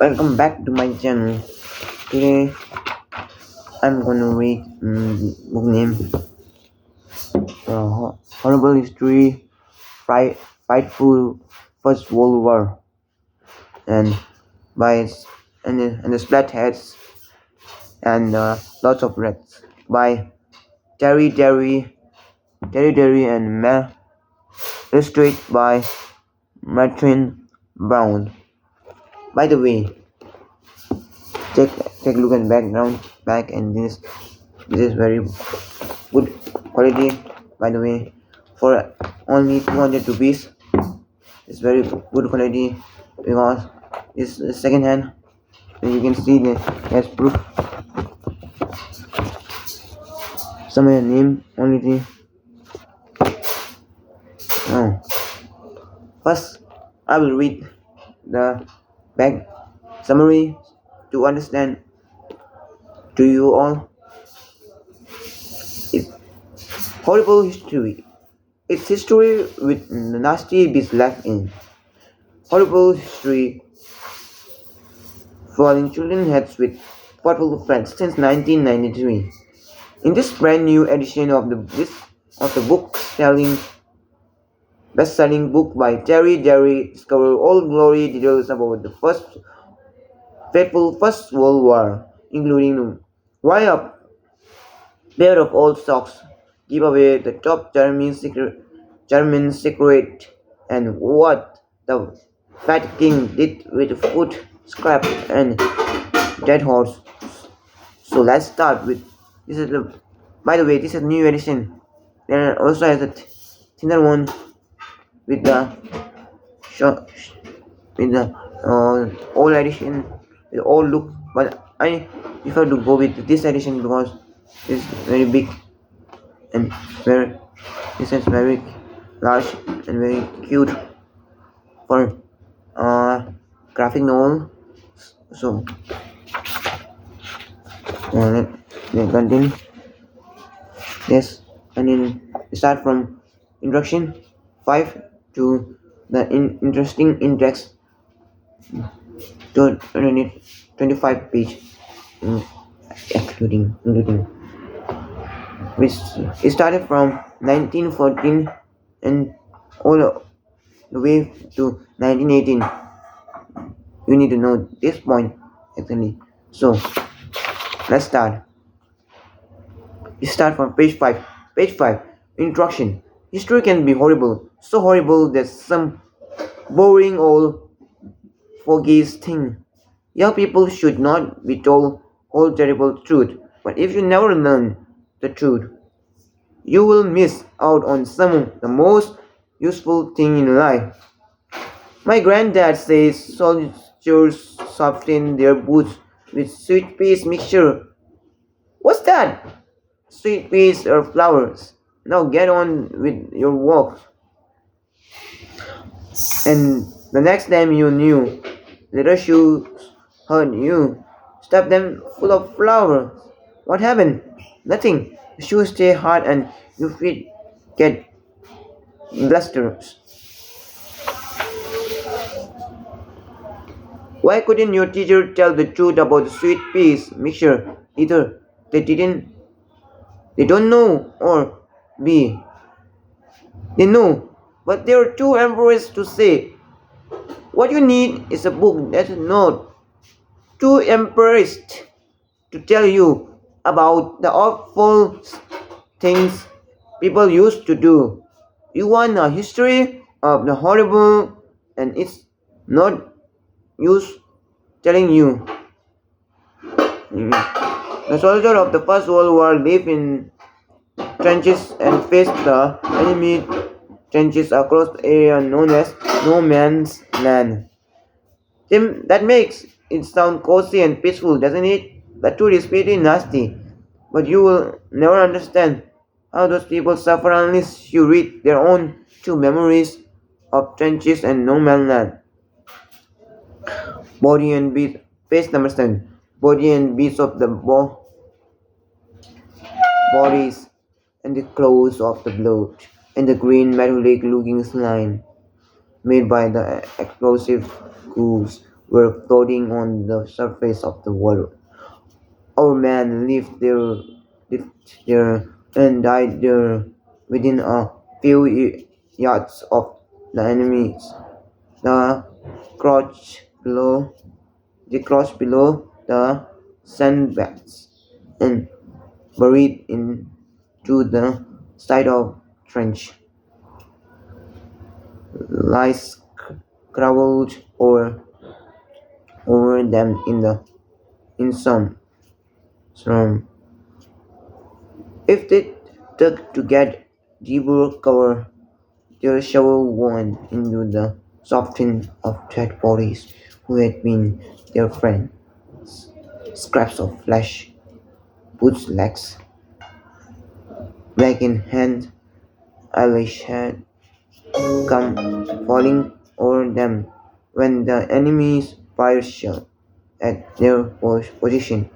Welcome back to my channel. Today I'm gonna read book name Horrible History, Frightful First World War, and by and the Splatheads and Lots of Reds by Terry Terry and illustrated by Martin Brown. By the way, check take a look at background back and this is very good quality, by the way, for only 200 rupees. It's very good quality because it's second hand, and you can see the as proof some of the name only thing. Now first I will read the back summary to understand to you all. It's horrible history. It's history with nasty bits left in. Horrible history falling children heads with thoughtful friends since 1993. In this brand new edition of the book-selling best-selling book by Terry, discover all glory details about the fateful First World War, including why a pair of old socks give away the top German secret, and what the Fat King did with food scrap and dead horse. So let's start with this is the by the way this is new edition. There also has a thinner one with the short with the old edition with old look, but I prefer to go with this edition because it's very big and very this is very large and very cute for graphic novel. So let continue this, and then start from introduction 5 to the interesting index to 25 page, mm, including which it started from 1914 and all the way to 1918. You need to know this point actually. So let's start. We start from page 5. Page 5. Introduction. History can be horrible. So horrible that some boring old fogies thing. Young people should not be told all terrible truth. But if you never learn the truth, you will miss out on some of the most useful thing in life. My granddad says soldiers soften their boots with sweet peas mixture. What's that? Sweet peas or flowers. Now get on with your work. And the next time you knew, little shoes hurt you. Stuff them full of flowers. What happened? Nothing. The shoes stay hard and your feet get blisters. Why couldn't your teacher tell the truth about the sweet peas mixture? Either they don't know, or B, they know, but they are too embarrassed to say. What you need is a book that is not too embarrassed to tell you about the awful things people used to do. You want a history of the horrible, and it's not use telling you. The soldiers of the First World War lived in trenches and faced the enemy trenches across the area known as No Man's Land. That makes it sound cozy and peaceful, doesn't it? The truth is pretty nasty, but you will never understand how those people suffer unless you read their own two memories of trenches and no man's land. Body and beast, page number 7. Body and beasts of the bodies and the clothes of the blood and the green metallic looking slime made by the explosive ghouls were floating on the surface of the water. Our men lived there and died there within a few yards of the enemies. The crouch below, they crouched below the sandbags and buried into the side of trench. Lice crawled over them in some storm. If they dug to get deeper cover, their shovel went into the softening of dead bodies who had been their friends. Scraps of flesh, boots, legs, blackened hands, eyelash had come falling over them when the enemy's fire shell at their position.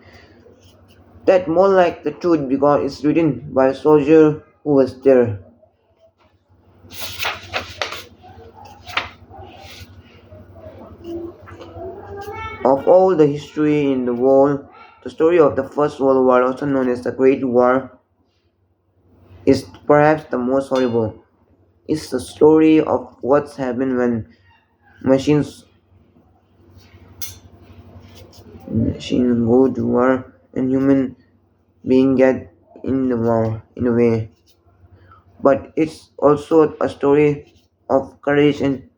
That more like the truth because it's written by a soldier who was there. Of all the history in the world, the story of the First World War, also known as the Great War, is perhaps the most horrible. It's the story of what's happened when machines machines go to war and human beings get in the war in a way. But it's also a story of courage and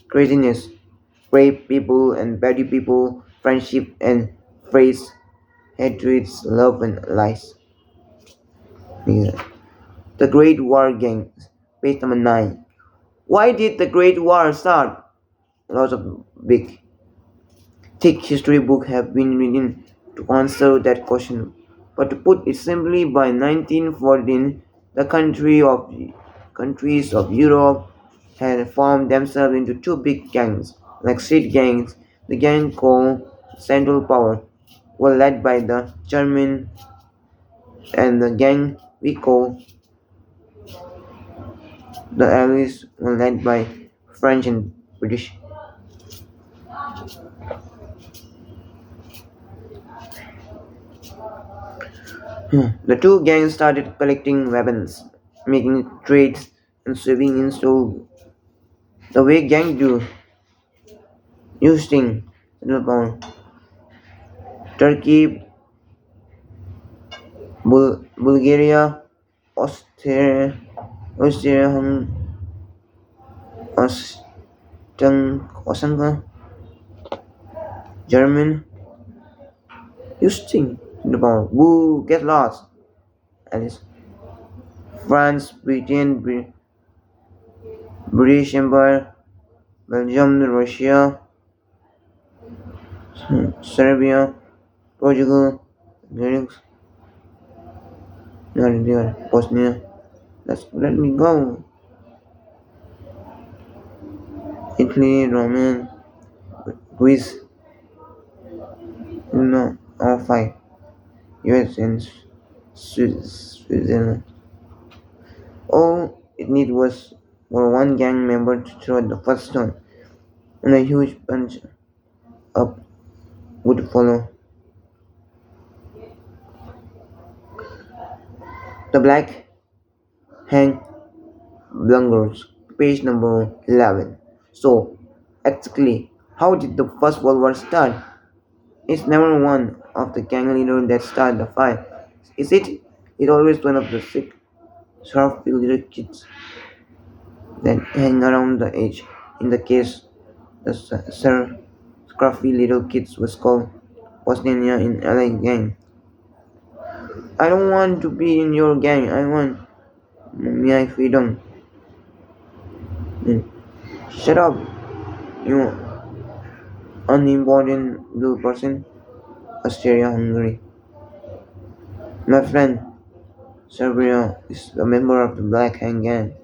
craziness, brave people and petty people, friendship and phrase, hatreds, love and lies. Yeah. The Great War Games, page number 9. Why did the Great War start? Lots of big, thick history books have been written to answer that question. But to put it simply, by 1914, the countries of Europe had formed themselves into two big gangs, like street gangs. The gang called Central Power were led by the German, and the gang we call the Allies were led by French and British. The two gangs started collecting weapons, making trades, and sweeping in so the way gangs do, using Central Power, Turkey, Bulgaria, Austria, Austria, German, using Central Power. Woo, get lost. Alice. France, Britain, British Empire, Belgium, Russia, Serbia, Portugal, Greece, Bosnia. Let me go. Italy, Roman, Greece, all five. US and Switzerland. All it needed was for one gang member to throw the first stone, and a huge bunch up would follow. The Black Hand Blungers, page number 11. So, exactly, how did the First World War start? It's never one of the gang leaders that started the fight, is it? It's always one of the sick, sharp-filled little kids that hang around the edge. In the case, the scruffy little kids was called Bosnia in LA gang. I don't want to be in your gang. I want my freedom. Mm. Shut up, you unimportant little person. Austria, Hungary. My friend Serbia is a member of the Black Hand Gang.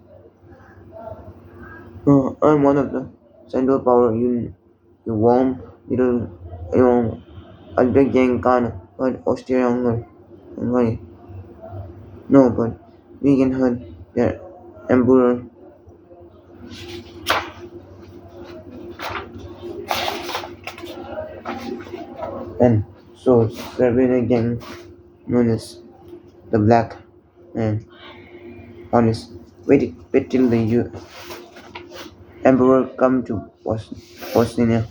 I'm one of the Central Power. You warm little, other gang can hurt Austria, Hungary. No, but we can hurt their emperor. And so serving a gang known as the Black and Honest waited till the emperor come to Bosnia.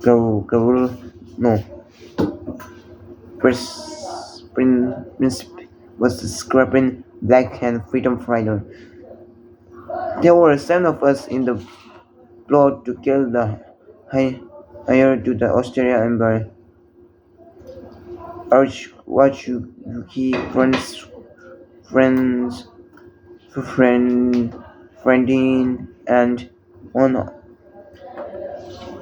Gavril, no, Principe was the scrapping Black Hand freedom fighter. There were 7 of us in the plot to kill the heir to the Australia Empire. Archwatchuki friends, friendin, and one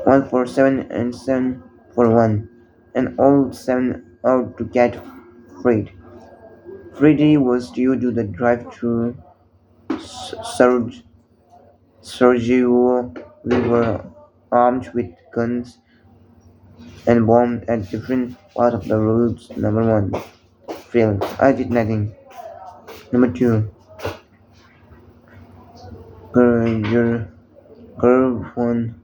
1 for 7 and 7 for 1, and all 7 out to get freed. Freddie was due to the drive-through Sergio. We were armed with guns and bombed at different parts of the roads. Number 1. Failed. I did nothing. Number 2. Your curve 1.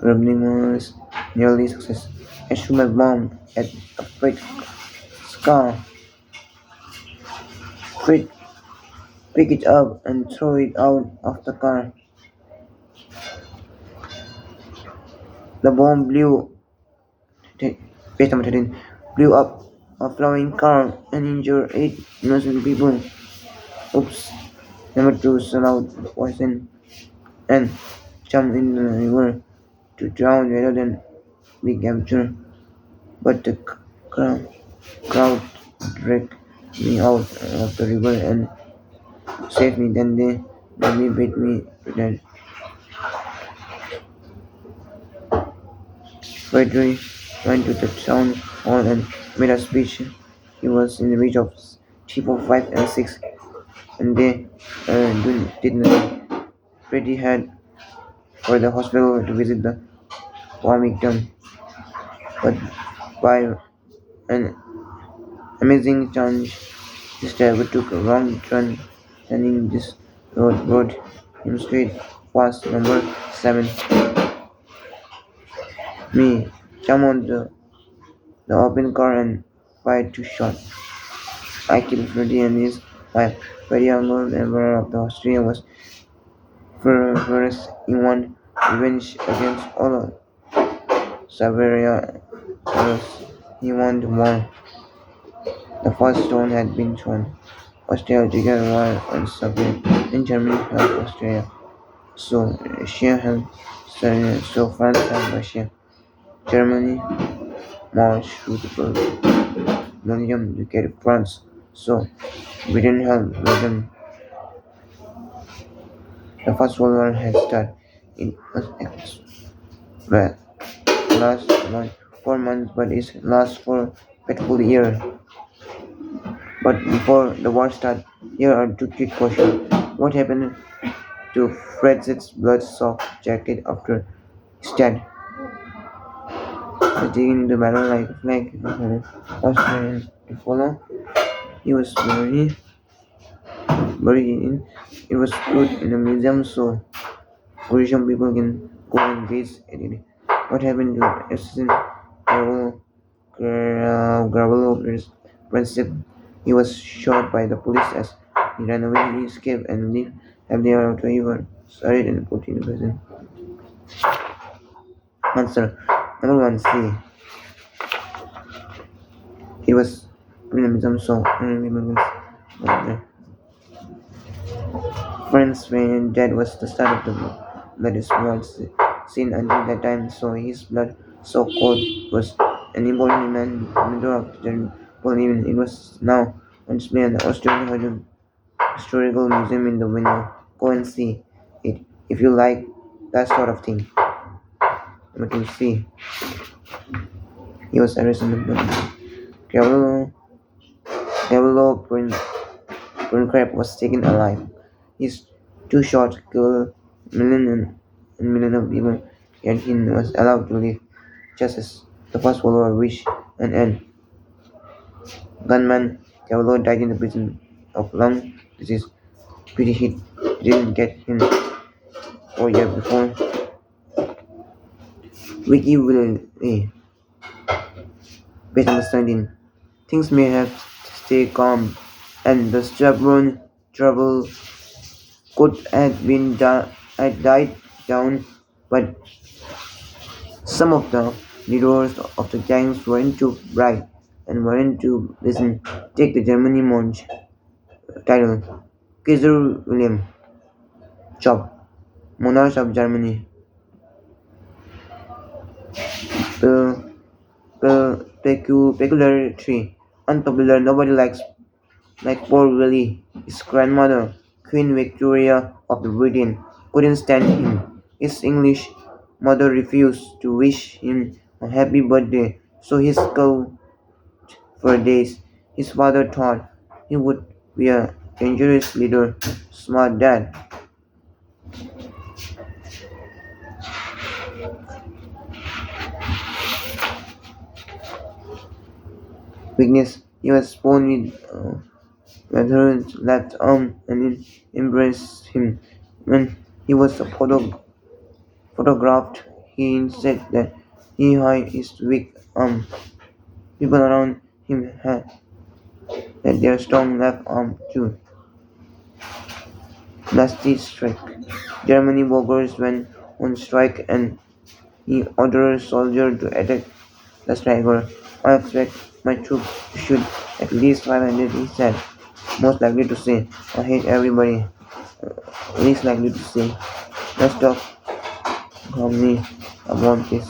Rubbing was nearly success. I shoot my bomb at a freight car. Freight pick it up and throw it out of the car. The bomb page number 13, blew up a flying car and injured 8 innocent people. Oops. Number 2, sell out poison and jump in the river to drown rather than be captured. But the crowd dragged me out of the river and saved me. Then they beat me to death. Frederick went to the town hall and made a speech. He was in the reach of people 5 and 6, and they did nothing. Freddie had for the hospital to visit the Farmington, but by an amazing chance, his driver took a wrong turn, turning this road brought him straight past number 7. Me, jump on the open car and fired 2 shots. I killed Freddie and his wife. Freddie, younger member of the Australia, was furious. He wanted revenge against all of Siberia. He wanted more. The first stone had been thrown. Austria declared war on Soviet, and Germany helped Austria. So Russia helped Serbia. So France helped Russia. Germany marched through the Belgium to get France. So Britain helped Belgium. The First World War had started. It was well, last 4 months, but it lasts for a fateful year. But before the war started, here are 2 quick questions. What happened to Fred's blood-soaked jacket after his dad was taken into battle like a flag was trying to follow? He was buried in. It was put in a museum so Croatian people can go and gaze at it. What happened to assassin Gavrilo Princip? He was shot by the police as he ran away. He escaped and lived happily ever after. He was arrested and put in prison. Answer. Number 1, C. He was put in a museum so Friends when dead was the start of the blood blood seen until that time, so his blood so cold was an important member of the even. It was now on display at the Australian Historical Museum in the window. Go and see it if you like that sort of thing. Number 2, C. He was arrested in the Gavrilo Princip was taken alive. His 2 shots killed millions of people, yet he was allowed to live just as the First World War reached an end. Gunman Gavrilo died in the prison of lung disease. Pretty hit didn't get him 4 years before Wiki will page understanding. Things may have stay calm, and the stubborn trouble could have had died down, but some of the leaders of the gangs weren't too bright and weren't too listen. Take the Germany Monch title. Kaiser William Chop, monarch of Germany. Pe- Peculiarity, unpopular, nobody likes like poor Willie. His grandmother, Queen Victoria of the Britain, couldn't stand him. His English mother refused to wish him a happy birthday, so he skulked for days. His father thought he would be a dangerous leader, smart dad. Weakness, he was born with her left arm and it embraced him. When he was photographed, he said that he had his weak arm. People around him had their strong left arm too. Nasty strike. Germany workers went on strike and he ordered soldiers to attack the striker. I expect my troops to shoot at least 500, he said. Most likely to say, I hate everybody. Least likely to say, let's talk calmly about this.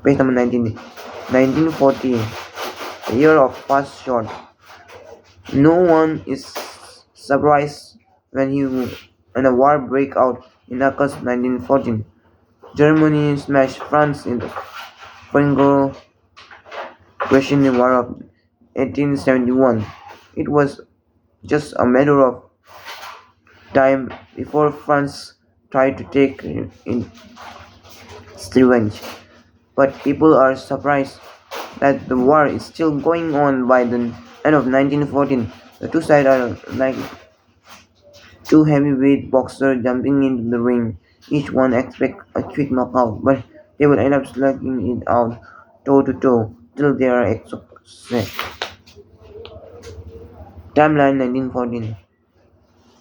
Page number 19. 1940, a year of fast shot. No one is surprised when a war break out in August 1914. Germany smashed France in the Franco-Prussian War of 1871. It was just a matter of time before France tried to take in its revenge. But people are surprised that the war is still going on by the end of 1914. The two sides are like two heavyweight boxers jumping into the ring. Each one expects a quick knockout, but they will end up slugging it out toe to toe till they are exhausted. Timeline 1914.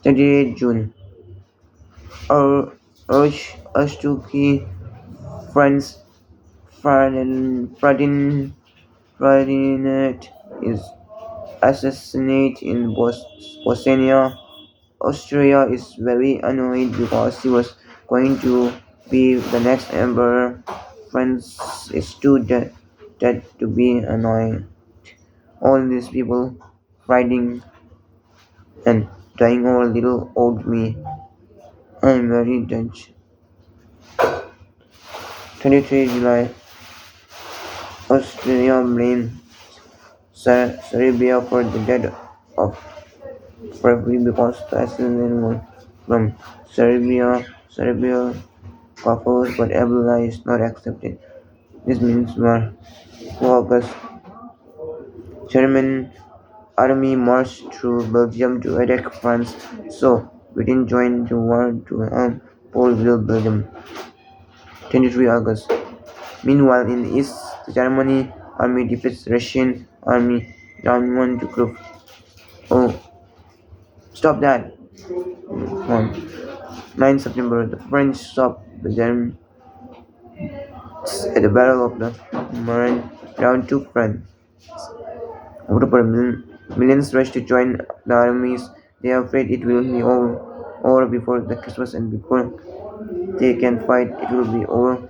28 June. Urge to key friends Ferdinand is assassinated in Bosnia. Austria is very annoyed because he was going to be the next emperor. France is too dead to be annoyed. All these people fighting and dying over little old me. I'm very Dutch. 23 July. Australia blamed Serbia for the death of February because the assassin was from Serbia offers but Ebola is not accepted. This means war. 4 August, German army marched through Belgium to attack France, so Britain joined the war to help Paul Belgium. 23 August. Meanwhile, in the east, the German army defeats Russian army down one to group. Oh, stop that! On 9 September, the French stopped the Germans at the Battle of the Marne, round 2 France. October, millions rush to join the armies. They are afraid it will be over before the Christmas and before they can fight, it will be over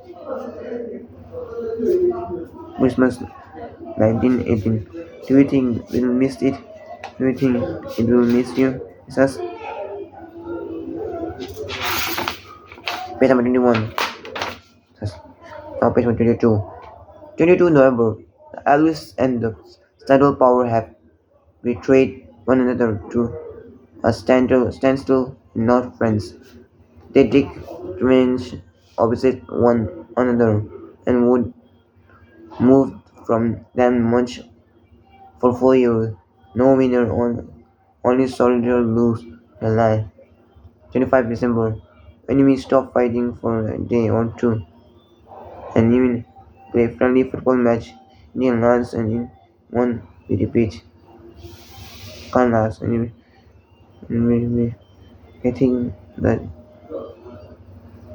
Christmas 1918. Do you think we'll miss it? Do you think it will miss you? Says page number 21. Says, now page number 22. 22 November. Elvis and the Standard Power have betrayed one another to a standstill in North France. They dig remains opposite one another and would move from them much for 4 years. No winner, only soldier lose their life. 25 December. enemies stop fighting for a day or two and even play friendly football match. Indian lands and in one we repeat can't last anyway. I think that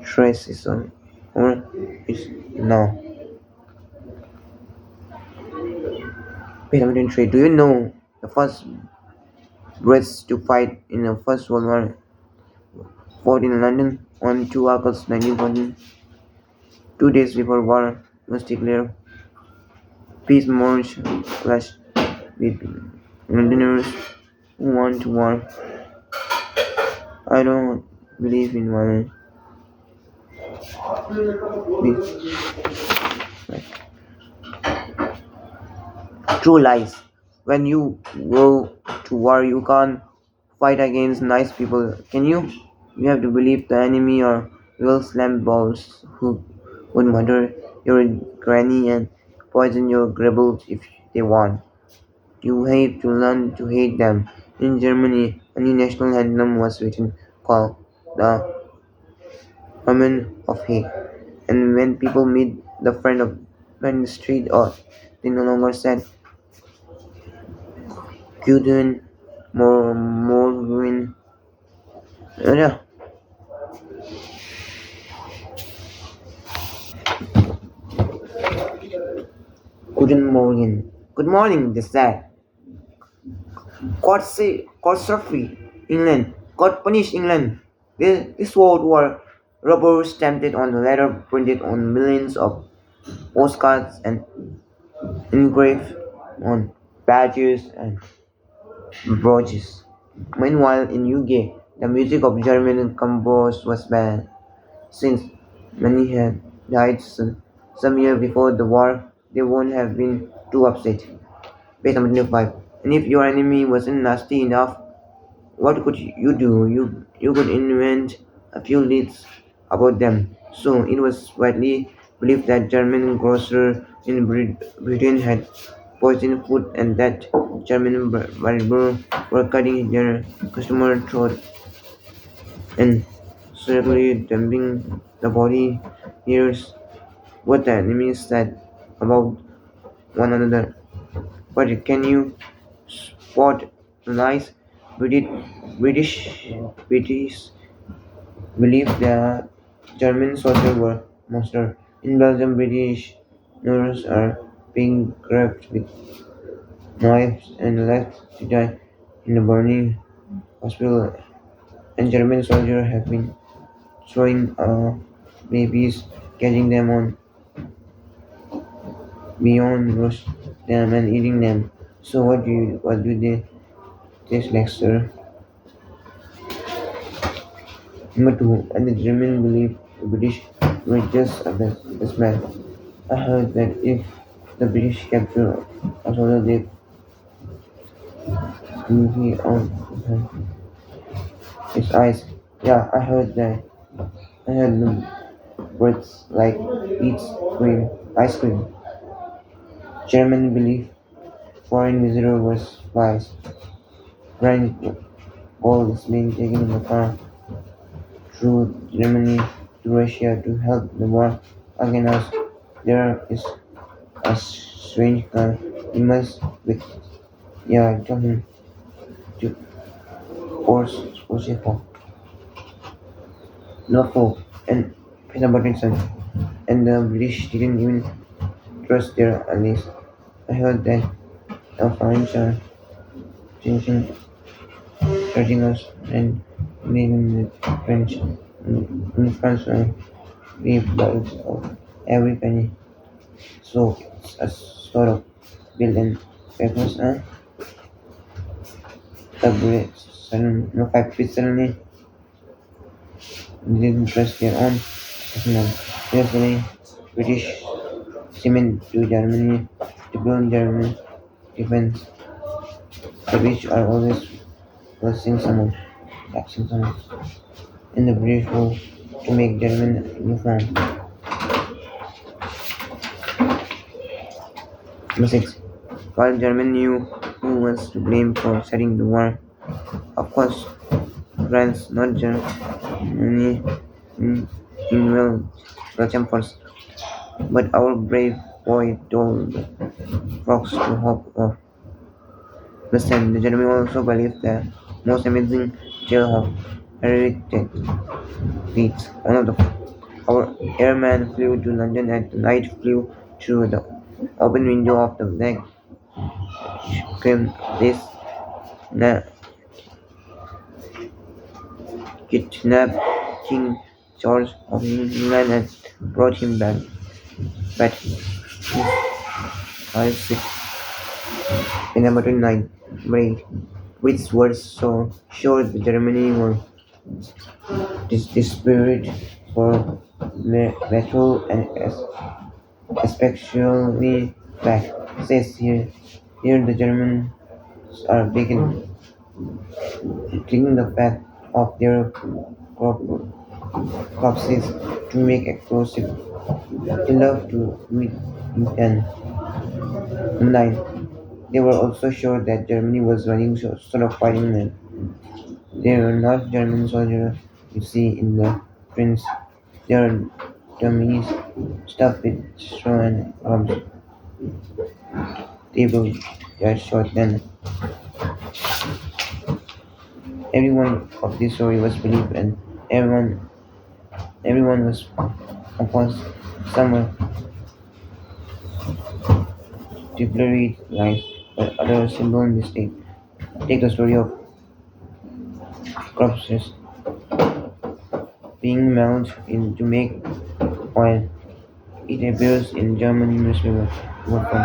stress is on or is now. Wait a minute, Trey, do you know the first Brits to fight in the First World War fought in London on 2 August 1914, 2 days before war was declared? Peace march clashed with Londoners who want war. I don't believe in violence. True lies. When you go to war, you can't fight against nice people, can you? You have to believe the enemy are real slam balls who would murder your granny and poison your gribbles if they want. You have to learn to hate them. In Germany, a new national anthem was written called the Women of Hate. And when people meet the friend of in the street or they no longer said Gudrun Morgwin. Yeah, Guten Morgen. Good morning, they said. God say, God surfy England. God punish England. This world war rubber stamped on the letter printed on millions of postcards and engraved on badges and brooches. Meanwhile, in UK, the music of German composers was banned, since many had died some year before the war. They won't have been too upset. Page number 25. And if your enemy wasn't nasty enough, what could you do? You could invent a few leads about them. So it was widely believed that German grocers in Britain had poisoned food and that German barbers were cutting their customer throat and secretly dumping the body. Here's what the enemies said about one another. But can you spot lies? British, British, British believed the German soldiers were monsters. In Belgium, British nurses are being grabbed with knives and left to die in a burning hospital. And German soldiers have been throwing babies, catching them on beyond roast them and eating them. So what do they taste like, sir? Number two, and the German believe the British were just a smell. I heard that if the British capture a soldier, they movie on his eyes. Yeah, I heard that. I heard the words like eats cream, ice cream. German believe foreign visitor was spies. Grand gold is being taken in the car through Germany to Russia to help the war against us. There is a strange car. He must with yeah, I told him to force for Norfolk and Peter Robinson. And the British didn't even trust their allies. I heard that the French are changing, charging us and leaving the French in France are we balls of every penny. So it's a sort of bill and papers and the Brits suddenly, no factories suddenly didn't trust their own personnel. They're selling British cement to Germany to build German defense. The British are always forcing someone, taxing someone in the British war to make German uniform. Number 6. While Germany knew who was to blame for starting the war, of course, France, not Germany. in, in Belgium first. But our brave boy told frogs to hop off. Listen, the Jeremy also believes the most amazing tale of heroic feats. One of our airman flew to London at night, flew through the open window of the black screamed this na- kidnapped King George of England and brought him back. But his eyes sick in number 29 break, which was so sure the Germany were desperate for metro and especially back. Says here the Germans are taking the fat of their crop, corpses to make explosive. They love to do it in 9. They were also sure that Germany was running sort of fighting men. They were not German soldiers you see in the prints. They are dummies stuffed with straw and arms. They will get shot then. Everyone of this story was believed and everyone was opposed. Some were deliberate lies, but others simple mistake. Take the story of corpses being melted in to make oil. It appears in German newspaper were from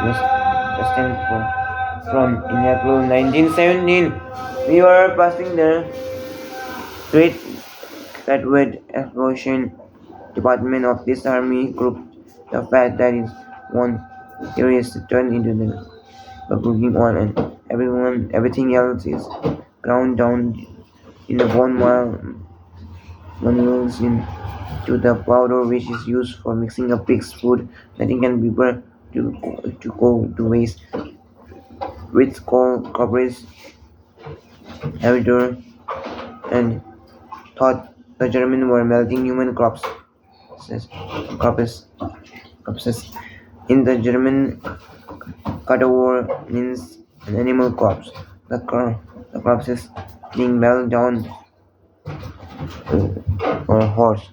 West, Western Front in April 1917. We were passing the Great Flatwood Explosion Department of this army group. The fact that is one area is turned into the cooking oil and everything else is ground down in the bone manuals into the powder which is used for mixing up pig's food. Nothing can be burned to go to waste. With coal covers everywhere and thought the Germans were melting human corpses, corpses. In the German cadaver means an animal corpse. The corpses being melted down or horse.